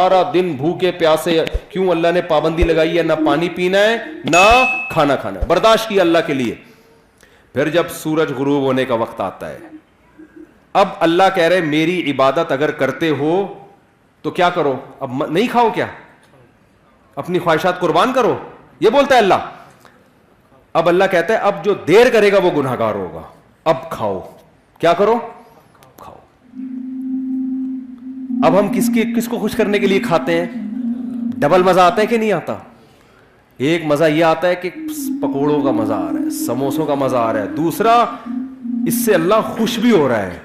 سارا دن بھوکے پیاسے. کیوں اللہ نے پابندی لگائی ہے؟ نہ پانی پینا ہے نہ کھانا کھانا ہے, برداشت کیا اللہ کے لیے. پھر جب سورج غروب ہونے کا وقت آتا ہے, اب اللہ کہہ رہے میری عبادت اگر کرتے ہو تو کیا کرو, اب نہیں کھاؤ کیا, اپنی خواہشات قربان کرو, یہ بولتا ہے اللہ. اب اللہ کہتا ہے اب جو دیر کرے گا وہ گناہ گار ہوگا, اب کھاؤ. کیا کرو؟ کھاؤ. اب ہم کس کو خوش کرنے کے لیے کھاتے ہیں؟ ڈبل مزہ آتا ہے کہ نہیں آتا؟ ایک مزہ یہ آتا ہے کہ پکوڑوں کا مزہ آ رہا ہے, سموسوں کا مزہ آ رہا ہے. دوسرا, اس سے اللہ خوش بھی ہو رہا ہے.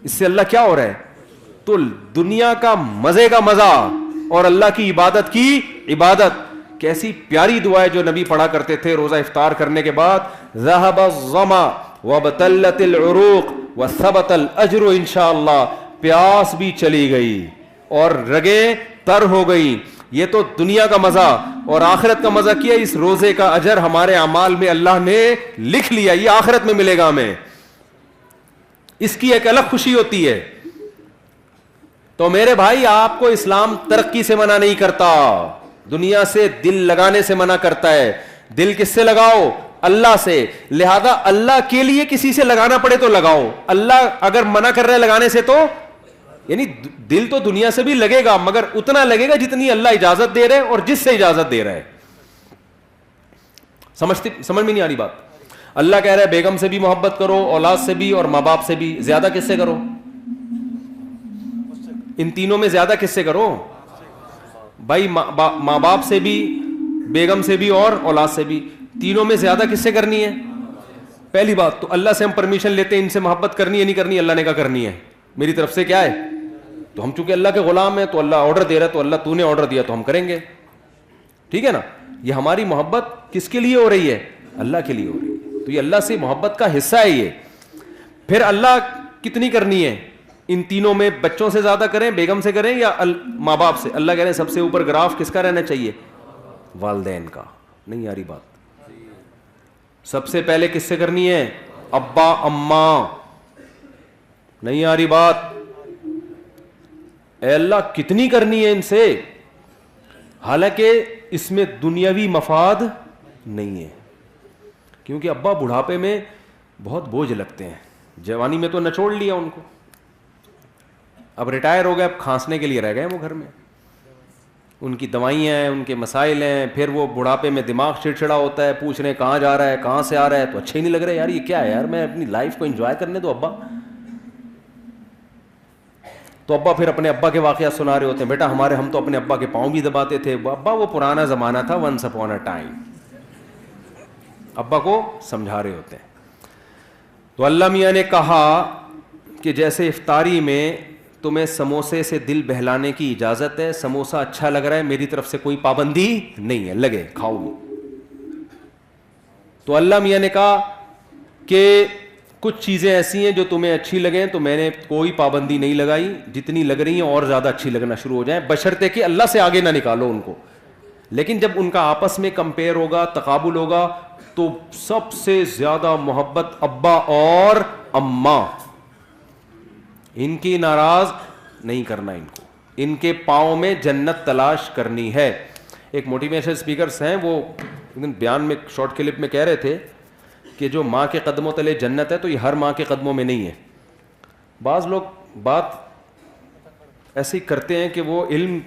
اس سے اللہ کیا ہو رہا ہے؟ تو دنیا کا مزے کا مزہ اور اللہ کی عبادت کی عبادت. کیسی پیاری دعا ہے جو نبی پڑھا کرتے تھے روزہ افطار کرنے کے بعد, ذهب الظما وابتلت العروق وثبت الاجر انشاءاللہ. پیاس بھی چلی گئی اور رگیں تر ہو گئی. یہ تو دنیا کا مزہ, اور آخرت کا مزہ کیا, اس روزے کا اجر ہمارے اعمال میں اللہ نے لکھ لیا, یہ آخرت میں ملے گا ہمیں. اس کی ایک الگ خوشی ہوتی ہے. تو میرے بھائی, آپ کو اسلام ترقی سے منع نہیں کرتا, دنیا سے دل لگانے سے منع کرتا ہے. دل کس سے لگاؤ؟ اللہ سے. لہذا اللہ کے لیے کسی سے لگانا پڑے تو لگاؤ. اللہ اگر منع کر رہے لگانے سے تو یعنی دل تو دنیا سے بھی لگے گا, مگر اتنا لگے گا جتنی اللہ اجازت دے رہے اور جس سے اجازت دے رہا ہے. سمجھ میں نہیں آ رہی بات؟ اللہ کہہ رہا ہے بیگم سے بھی محبت کرو, اولاد سے بھی اور ماں باپ سے بھی. زیادہ کس سے کرو؟ ان تینوں میں زیادہ کس سے کرو بھائی؟ ماں باپ سے بھی, بیگم سے بھی اور اولاد سے بھی. تینوں میں زیادہ کس سے کرنی ہے؟ پہلی بات تو اللہ سے ہم پرمیشن لیتے ہیں ان سے محبت کرنی ہے نہیں کرنی, اللہ نے کہا کرنی ہے, میری طرف سے کیا ہے. تو ہم چونکہ اللہ کے غلام ہیں تو اللہ آرڈر دے رہا ہے, تو اللہ تو نے آرڈر دیا تو ہم کریں گے, ٹھیک ہے نا. یہ ہماری محبت کس کے لیے ہو رہی ہے؟ اللہ کے لیے ہو رہی ہے. تو یہ اللہ سے محبت کا حصہ ہے یہ. پھر اللہ کتنی کرنی ہے؟ ان تینوں میں بچوں سے زیادہ کریں, بیگم سے کریں یا ماں باپ سے؟ اللہ کہہ رہے ہیں سب سے اوپر گراف کس کا رہنا چاہیے؟ والدین کا. نہیں آ رہی بات؟ سب سے پہلے کس سے کرنی ہے؟ ابا اماں. نہیں آ رہی بات؟ اے اللہ کتنی کرنی ہے ان سے؟ حالانکہ اس میں دنیاوی مفاد نہیں ہے, کیونکہ ابا بڑھاپے میں بہت بوجھ لگتے ہیں. جوانی میں تو نچوڑ لیا ان کو, اب ریٹائر ہو گئے, اب کھانسنے کے لیے رہ گئے وہ گھر میں. ان کی دوائیاں ہیں, ان کے مسائل ہیں, پھر وہ بڑھاپے میں دماغ چڑچڑا ہوتا ہے, پوچھ رہے ہیں کہاں جا رہا ہے, کہاں سے آ رہا ہے, تو اچھے ہی نہیں لگ رہے. یار یہ کیا ہے یار, میں اپنی لائف کو انجوائے کرنے دو ابا. تو ابا پھر اپنے ابا کے واقعات سنا رہے ہوتے ہیں, بیٹا ہم تو اپنے ابا کے پاؤں بھی دباتے تھے. ابا وہ پرانا زمانہ تھا, ونس اپون اے ٹائم. ابا کو سمجھا رہے ہوتے ہیں. تو اللہ میاں نے کہا کہ جیسے افطاری میں تمہیں سموسے سے دل بہلانے کی اجازت ہے, سموسا اچھا لگ رہا ہے, میری طرف سے کوئی پابندی نہیں ہے, لگے کھاؤ بھی. تو اللہ میاں نے کہا کہ کچھ چیزیں ایسی ہیں جو تمہیں اچھی لگیں تو میں نے کوئی پابندی نہیں لگائی, جتنی لگ رہی ہیں اور زیادہ اچھی لگنا شروع ہو جائیں, بشرطے کہ اللہ سے آگے نہ نکالو ان کو. لیکن جب ان کا آپس میں کمپیئر ہوگا, تقابل ہوگا, تو سب سے زیادہ محبت ابا اور اماں. ان کی ناراض نہیں کرنا, ان کو ان کے پاؤں میں جنت تلاش کرنی ہے. ایک موٹیویشن اسپیکرز ہیں, وہ بیان میں شارٹ کلپ میں کہہ رہے تھے کہ جو ماں کے قدموں تلے جنت ہے تو یہ ہر ماں کے قدموں میں نہیں ہے. بعض لوگ بات ایسے کرتے ہیں کہ وہ علم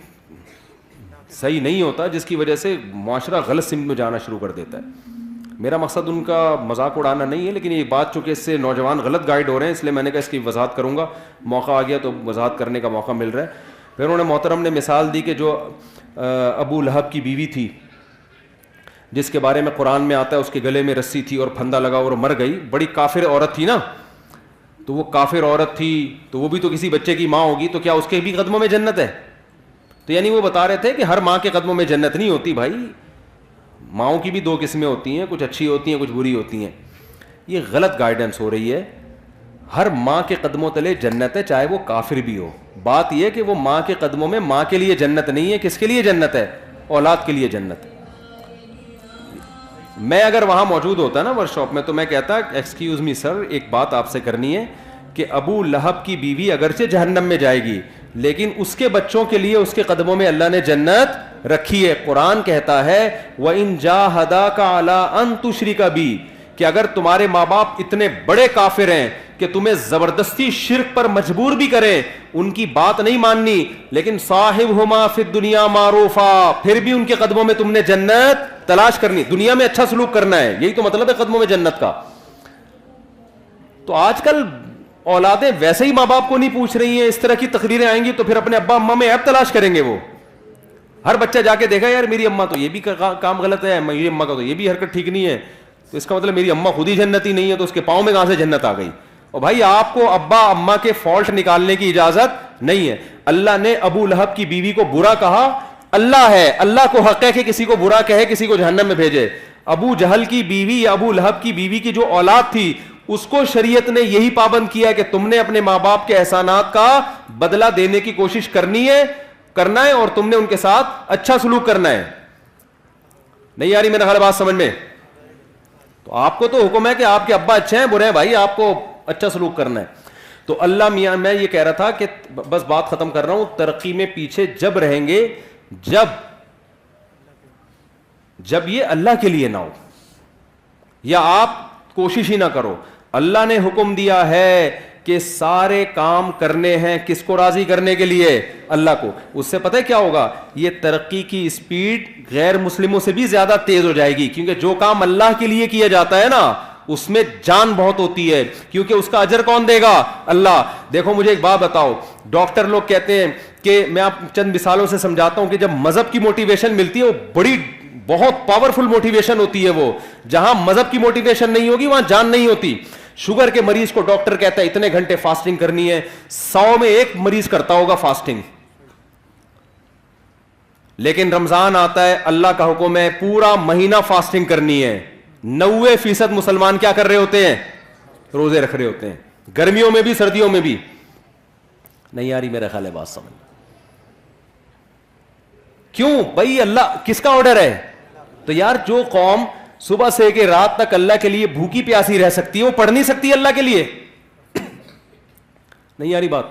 صحیح نہیں ہوتا, جس کی وجہ سے معاشرہ غلط سمت میں جانا شروع کر دیتا ہے. میرا مقصد ان کا مذاق اڑانا نہیں ہے, لیکن یہ بات چونکہ اس سے نوجوان غلط گائیڈ ہو رہے ہیں, اس لیے میں نے کہا اس کی وضاحت کروں گا. موقع آ گیا تو وضاحت کرنے کا موقع مل رہا ہے. پھر انہوں نے محترم نے مثال دی کہ جو ابو لہب کی بیوی تھی, جس کے بارے میں قرآن میں آتا ہے اس کے گلے میں رسی تھی اور پھندا لگا اور مر گئی. بڑی کافر عورت تھی نا, تو وہ کافر عورت تھی تو وہ بھی تو کسی بچے کی ماں ہوگی, تو کیا اس کے بھی قدموں میں جنت ہے؟ تو یعنی وہ بتا رہے تھے کہ ہر ماں کے قدموں میں جنت نہیں ہوتی بھائی, ماؤں کی بھی دو قسمیں ہوتی ہیں, کچھ اچھی ہوتی ہیں کچھ بری ہوتی ہیں. یہ غلط گائیڈنس ہو رہی ہے. ہر ماں کے قدموں تلے جنت ہے, چاہے وہ کافر بھی ہو. بات یہ کہ وہ ماں کے قدموں میں ماں کے لیے جنت نہیں ہے, کس کے لیے جنت ہے؟ اولاد کے لیے جنت ہے. میں اگر وہاں موجود ہوتا نا ورک شاپ میں, تو میں کہتا ایکسکیوز می سر, ایک بات آپ سے کرنی ہے کہ ابو لہب کی بیوی اگرچہ جہنم میں جائے گی لیکن اس کے بچوں کے لیے اس کے قدموں میں اللہ نے جنت رکھی ہے. قرآن کہتا ہے وَإِن جَاهَدَاكَ عَلَىٰ أَن تُشْرِكَ بِي, کہ اگر تمہارے ماں باپ اتنے بڑے کافر ہیں کہ تمہیں زبردستی شرک پر مجبور بھی کریں, ان کی بات نہیں ماننی, لیکن صاحبہما فی الدنیا معروفا, پھر بھی ان کے قدموں میں تم نے جنت تلاش کرنی, دنیا میں اچھا سلوک کرنا ہے, یہی تو مطلب ہے قدموں میں جنت کا. تو آج کل اولادیں ویسے ہی ماں باپ کو نہیں پوچھ رہی ہیں, اس طرح کی تقریریں آئیں گی تو پھر اپنے ابا اماں میں عیب تلاش کریں گے. وہ ہر بچہ جا کے دیکھا یار میری اماں تو یہ بھی کام غلط ہے, میری اماں کا تو یہ بھی حرکت ٹھیک نہیں ہے, تو اس کا مطلب میری اماں خود ہی جنتی نہیں ہے, تو اس کے پاؤں میں کہاں سے جنت آ گئی. اور بھائی آپ کو ابا اماں کے فالٹ نکالنے کی اجازت نہیں ہے. اللہ نے ابو لہب کی بیوی کو برا کہا, اللہ ہے, اللہ کو حق ہے کہ کسی کو برا کہے, کسی کو جہنم میں بھیجے. ابو جہل کی بیوی یا ابو لہب کی بیوی کی جو اولاد تھی اس کو شریعت نے یہی پابند کیا کہ تم نے اپنے ماں باپ کے احسانات کا بدلہ دینے کی کوشش کرنا ہے اور تم نے ان کے ساتھ اچھا سلوک کرنا ہے. نہیں آ رہی میرا خیال بات سمجھ میں؟ تو آپ کو تو حکم ہے کہ آپ کے ابا اچھے ہیں برے ہیں, بھائی آپ کو اچھا سلوک کرنا ہے. تو اللہ میاں, میں یہ کہہ رہا تھا کہ بس بات ختم کر رہا ہوں, ترقی میں پیچھے جب رہیں گے جب یہ اللہ کے لیے نہ ہو یا آپ کوشش ہی نہ کرو. اللہ نے حکم دیا ہے کہ سارے کام کرنے ہیں کس کو راضی کرنے کے لیے, اللہ کو. اس سے پتہ ہے کیا ہوگا, یہ ترقی کی اسپیڈ غیر مسلموں سے بھی زیادہ تیز ہو جائے گی, کیونکہ جو کام اللہ کے لیے کیا جاتا ہے نا اس میں جان بہت ہوتی ہے, کیونکہ اس کا اجر کون دے گا؟ اللہ. دیکھو مجھے ایک بات بتاؤ, ڈاکٹر لوگ کہتے ہیں کہ, میں آپ چند مثالوں سے سمجھاتا ہوں کہ جب مذہب کی موٹیویشن ملتی ہے وہ بہت پاورفل موٹیویشن ہوتی ہے. وہ جہاں مذہب کی موٹیویشن نہیں ہوگی وہاں جان نہیں ہوتی. شوگر کے مریض کو ڈاکٹر کہتا ہے اتنے گھنٹے فاسٹنگ کرنی ہے, 100 میں 1 مریض کرتا ہوگا فاسٹنگ. لیکن رمضان آتا ہے, اللہ کا حکم ہے پورا مہینہ فاسٹنگ کرنی ہے. 90% مسلمان کیا کر رہے ہوتے ہیں؟ روزے رکھ رہے ہوتے ہیں, گرمیوں میں بھی سردیوں میں بھی. نہیں آ رہی میرا خیال ہے بات سمجھ؟ کیوں بھائی؟ اللہ کس کا آرڈر ہے؟ تو یار جو قوم صبح سے کہ رات تک اللہ کے لیے بھوکی پیاسی رہ سکتی ہے وہ پڑھ نہیں سکتی اللہ کے لیے؟ نہیں آ رہی بات؟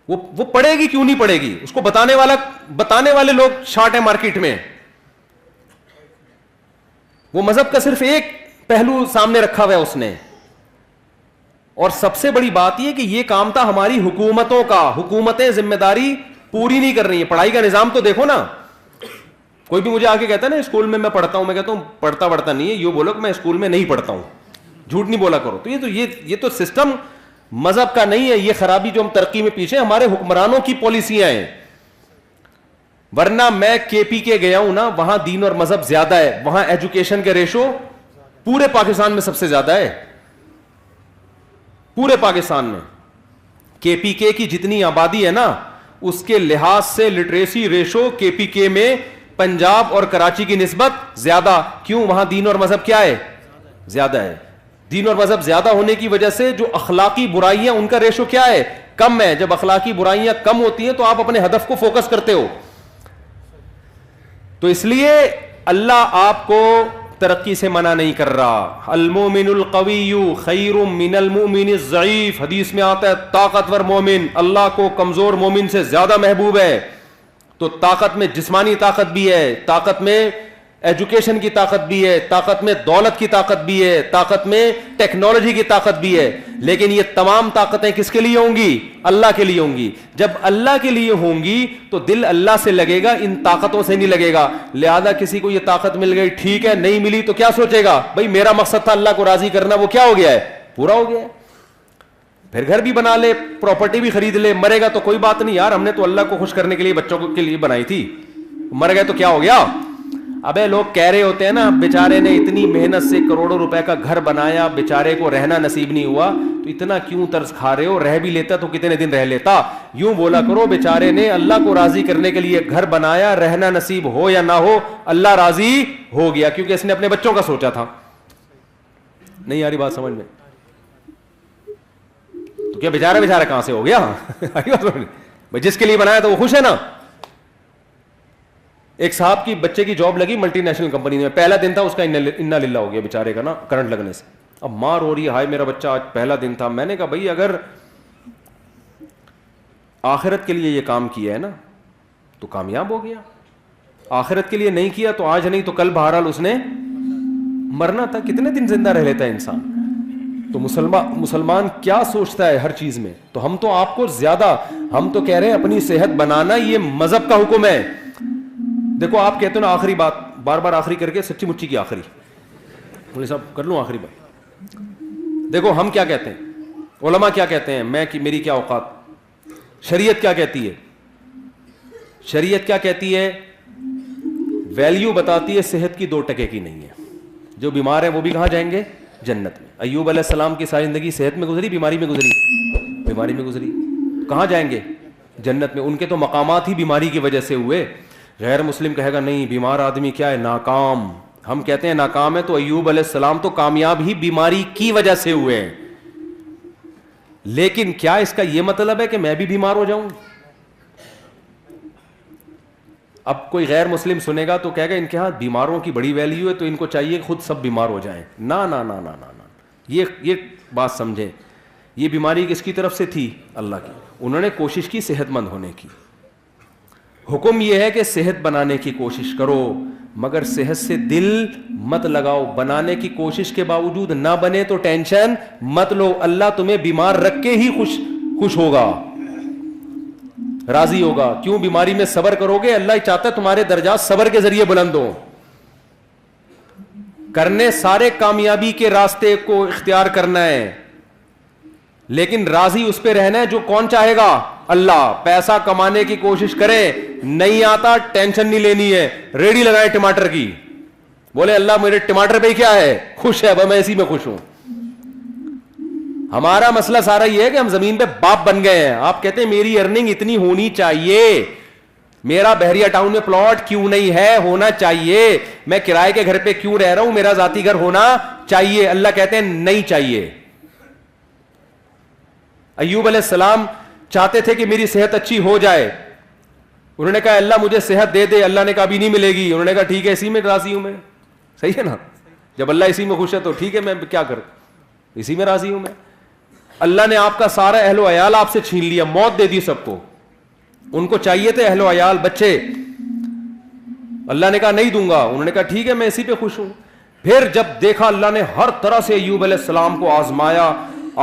وہ پڑھے گی کیوں نہیں پڑھے گی؟ اس کو بتانے والے لوگ شارٹ ہیں مارکیٹ میں. وہ مذہب کا صرف ایک پہلو سامنے رکھا ہوا ہے اس نے. اور سب سے بڑی بات یہ کہ یہ کام تھا ہماری حکومتوں کا, حکومتیں ذمہ داری پوری نہیں کر رہی ہیں. پڑھائی کا نظام تو دیکھو نا, کوئی بھی مجھے آگے کہتا ہے نا اسکول میں پڑھتا ہوں, میں کہتا ہوں پڑھتا نہیں ہے, یہ بولو کہ میں اسکول میں نہیں پڑھتا ہوں, جھوٹ نہیں بولا کرو. تو یہ تو سسٹم مذہب کا نہیں ہے, یہ خرابی جو ہم ترقی میں پیچھے ہمارے حکمرانوں کی پالیسیاں ہیں. ورنہ میں کے پی کے گیا ہوں نا, وہاں دین اور مذہب زیادہ ہے, وہاں ایجوکیشن کے ریشو پورے پاکستان میں سب سے زیادہ ہے. پورے پاکستان میں کے پی کے کی جتنی آبادی ہے نا اس کے لحاظ سے لٹریسی ریشو کے پی کے میں پنجاب اور کراچی کی نسبت زیادہ. کیوں؟ وہاں دین اور مذہب کیا ہے؟ زیادہ ہے. دین اور مذہب زیادہ ہونے کی وجہ سے جو اخلاقی برائیاں ان کا ریشو کیا ہے؟ کم ہے. جب اخلاقی برائیاں کم ہوتی ہیں تو آپ اپنے ہدف کو فوکس کرتے ہو. تو اس لیے اللہ آپ کو ترقی سے منع نہیں کر رہا. المومن القوی خیر من المؤمن الضعیف, حدیث میں آتا ہے طاقتور مومن اللہ کو کمزور مومن سے زیادہ محبوب ہے. تو طاقت میں جسمانی طاقت بھی ہے, طاقت میں ایجوکیشن کی طاقت بھی ہے, طاقت میں دولت کی طاقت بھی ہے, طاقت میں ٹیکنالوجی کی طاقت بھی ہے. لیکن یہ تمام طاقتیں کس کے لیے ہوں گی؟ اللہ کے لیے ہوں گی. جب اللہ کے لیے ہوں گی تو دل اللہ سے لگے گا, ان طاقتوں سے نہیں لگے گا. لہذا کسی کو یہ طاقت مل گئی ٹھیک ہے, نہیں ملی تو کیا سوچے گا؟ بھائی میرا مقصد تھا اللہ کو راضی کرنا, وہ کیا ہو گیا ہے؟ پورا ہو گیا ہے. پھر گھر بھی بنا لے, پراپرٹی بھی خرید لے, مرے گا تو کوئی بات نہیں یار, ہم نے تو اللہ کو خوش کرنے کے لیے بچوں کے لیے بنائی تھی, مر گئے تو کیا ہو گیا؟ ابے لوگ کہہ رہے ہوتے ہیں نا بیچارے نے اتنی محنت سے کروڑوں روپے کا گھر بنایا, بیچارے کو رہنا نصیب نہیں ہوا, تو اتنا کیوں ترس کھا رہے ہو؟ رہ بھی لیتا تو کتنے دن رہ لیتا. یوں بولا کرو بیچارے نے اللہ کو راضی کرنے کے لیے گھر بنایا, رہنا نصیب ہو یا نہ ہو اللہ راضی ہو گیا, کیونکہ اس نے اپنے بچوں کا سوچا تھا. نہیں آ رہی بات سمجھ میں؟ تو کیا بیچارہ کہاں سے ہو گیا؟ جس کے لیے بنایا تو وہ خوش ہے نا. ایک صاحب کی بچے کی جاب لگی ملٹی نیشنل کمپنی میں, پہلا دن تھا اس کا انا للہ ہو گیا بیچارے کا نا کرنٹ لگنے سے. اب ماں رو رہی ہے, ہائے میرا بچہ آج پہلا دن تھا. میں نے کہا بھائی اگر آخرت کے لیے یہ کام کیا ہے نا تو کامیاب ہو گیا, آخرت کے لیے نہیں کیا تو آج نہیں تو کل بہرحال اس نے مرنا تھا. کتنے دن زندہ رہ لیتا ہے انسان؟ تو مسلمان کیا سوچتا ہے ہر چیز میں. تو ہم تو آپ کو زیادہ, ہم تو کہہ رہے ہیں اپنی صحت بنانا یہ مذہب کا حکم ہے. دیکھو آپ کہتے ہو نا آخری بات, بار بار آخری کر کے سچی مچی کی آخری, مولوی صاحب کر لوں آخری بات. دیکھو ہم کیا کہتے ہیں, علماء کیا کہتے ہیں, میری کیا اوقات, شریعت کیا کہتی ہے؟ شریعت کیا کہتی ہے؟ ویلیو بتاتی ہے صحت کی 2% کی نہیں ہے. جو بیمار ہیں وہ بھی کہاں جائیں گے؟ جنت میں. ایوب علیہ السلام کی ساری زندگی صحت میں گزری, بیماری میں گزری؟ بیماری میں گزری. کہاں جائیں گے؟ جنت میں. ان کے تو مقامات ہی بیماری کی وجہ سے ہوئے. غیر مسلم کہے گا نہیں بیمار آدمی کیا ہے, ناکام. ہم کہتے ہیں ناکام ہے تو ایوب علیہ السلام تو کامیاب ہی بیماری کی وجہ سے ہوئے ہیں. لیکن کیا اس کا یہ مطلب ہے کہ میں بھی بیمار ہو جاؤں؟ اب کوئی غیر مسلم سنے گا تو کہے گا ان کے ہاں بیماروں کی بڑی ویلیو ہے تو ان کو چاہیے خود سب بیمار ہو جائیں. نا نا نا نا نا نا, یہ بات سمجھیں. یہ بیماری کس کی طرف سے تھی؟ اللہ کی. انہوں نے کوشش کی صحت مند ہونے کی. حکم یہ ہے کہ صحت بنانے کی کوشش کرو, مگر صحت سے دل مت لگاؤ. بنانے کی کوشش کے باوجود نہ بنے تو ٹینشن مت لو. اللہ تمہیں بیمار رکھ کے ہی خوش ہوگا, راضی ہوگا. کیوں؟ بیماری میں صبر کرو گے, اللہ چاہتا ہے تمہارے درجات صبر کے ذریعے بلند ہوں. کرنے سارے کامیابی کے راستے کو اختیار کرنا ہے, لیکن راضی اس پہ رہنا ہے جو کون چاہے گا؟ اللہ. پیسہ کمانے کی کوشش کرے, نہیں آتا ٹینشن نہیں لینی ہے. ریڈی لگائے ٹماٹر کی, بولے اللہ میرے ٹماٹر پہ کیا ہے؟ خوش ہے, میں اسی میں خوش ہوں. ہمارا مسئلہ سارا یہ ہے کہ ہم زمین پہ باپ بن گئے ہیں. آپ کہتے ہیں میری ارننگ اتنی ہونی چاہیے, میرا بحریہ ٹاؤن میں پلاٹ کیوں نہیں ہے؟ ہونا چاہیے. میں کرائے کے گھر پہ کیوں رہ رہا ہوں؟ میرا ذاتی گھر ہونا چاہیے. اللہ کہتے ہیں نہیں چاہیے. ایوب علیہ السلام چاہتے تھے کہ میری صحت اچھی ہو جائے. انہوں نے کہا اللہ مجھے صحت دے دے. اللہ نے کہا بھی نہیں ملے گی. انہوں نے کہا ٹھیک ہے اسی میں راضی ہوں میں. صحیح ہے نا, جب اللہ اسی میں خوش ہے تو ٹھیک ہے, میں کیا کروں, اسی میں راضی ہوں میں. اللہ نے آپ کا سارا اہل و عیال آپ سے چھین لیا, موت دے دی سب کو. ان کو چاہیے تھے اہل و عیال, بچے. اللہ نے کہا نہیں دوں گا. انہوں نے کہا ٹھیک ہے میں اسی پہ خوش ہوں. پھر جب دیکھا اللہ نے ہر طرح سے ایوب علیہ السلام کو آزمایا,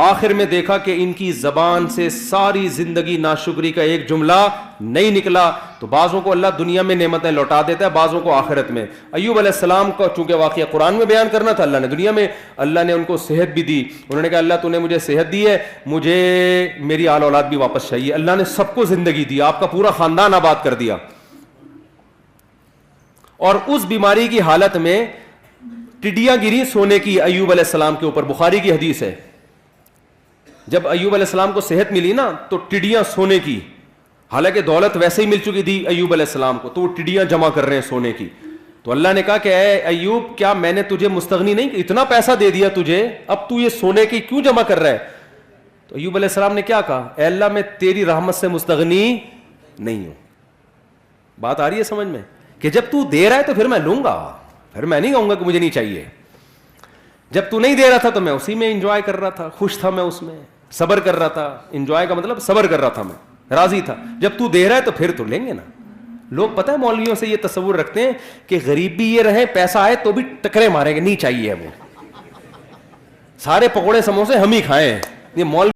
آخر میں دیکھا کہ ان کی زبان سے ساری زندگی ناشکری کا ایک جملہ نہیں نکلا. تو بعضوں کو اللہ دنیا میں نعمتیں لوٹا دیتا ہے, بعضوں کو آخرت میں. ایوب علیہ السلام کو چونکہ واقعہ قرآن میں بیان کرنا تھا, اللہ نے دنیا میں, اللہ نے ان کو صحت بھی دی. انہوں نے کہا اللہ تو نے مجھے صحت دی ہے, مجھے میری آل اولاد بھی واپس چاہیے. اللہ نے سب کو زندگی دی, آپ کا پورا خاندان آباد کر دیا. اور اس بیماری کی حالت میں ٹڈیاں گری سونے کی ایوب علیہ السلام کے اوپر. بخاری کی حدیث ہے, جب ایوب علیہ السلام کو صحت ملی نا تو ٹڈیاں سونے کی, حالانکہ دولت ویسے ہی مل چکی تھی ایوب علیہ السلام کو, تو وہ ٹڈیاں جمع کر رہے ہیں سونے کی. تو اللہ نے کہا کہ اے ایوب کیا میں نے تجھے مستغنی نہیں, اتنا پیسہ دے دیا تجھے, اب تو یہ سونے کی کیوں جمع کر رہا ہے؟ تو ایوب علیہ السلام نے کیا کہا, اے اللہ میں تیری رحمت سے مستغنی نہیں ہوں. بات آ رہی ہے سمجھ میں, کہ جب تو دے رہا ہے تو پھر میں لوں گا, پھر میں نہیں کہوں گا کہ مجھے نہیں چاہیے. جب تو نہیں دے رہا تھا تو میں اسی میں انجوائے کر رہا تھا, خوش تھا میں اس میں, صبر کر رہا تھا. انجوائے کا مطلب صبر کر رہا تھا میں, راضی تھا. جب تو دے رہا ہے تو پھر تو لیں گے نا. لوگ پتہ ہے مولویوں سے یہ تصور رکھتے ہیں کہ غریب بھی یہ رہے, پیسہ آئے تو بھی ٹکرے ماریں گے, نہیں چاہیے. وہ سارے پکوڑے سموسے ہم ہی کھائیں. یہ مولوی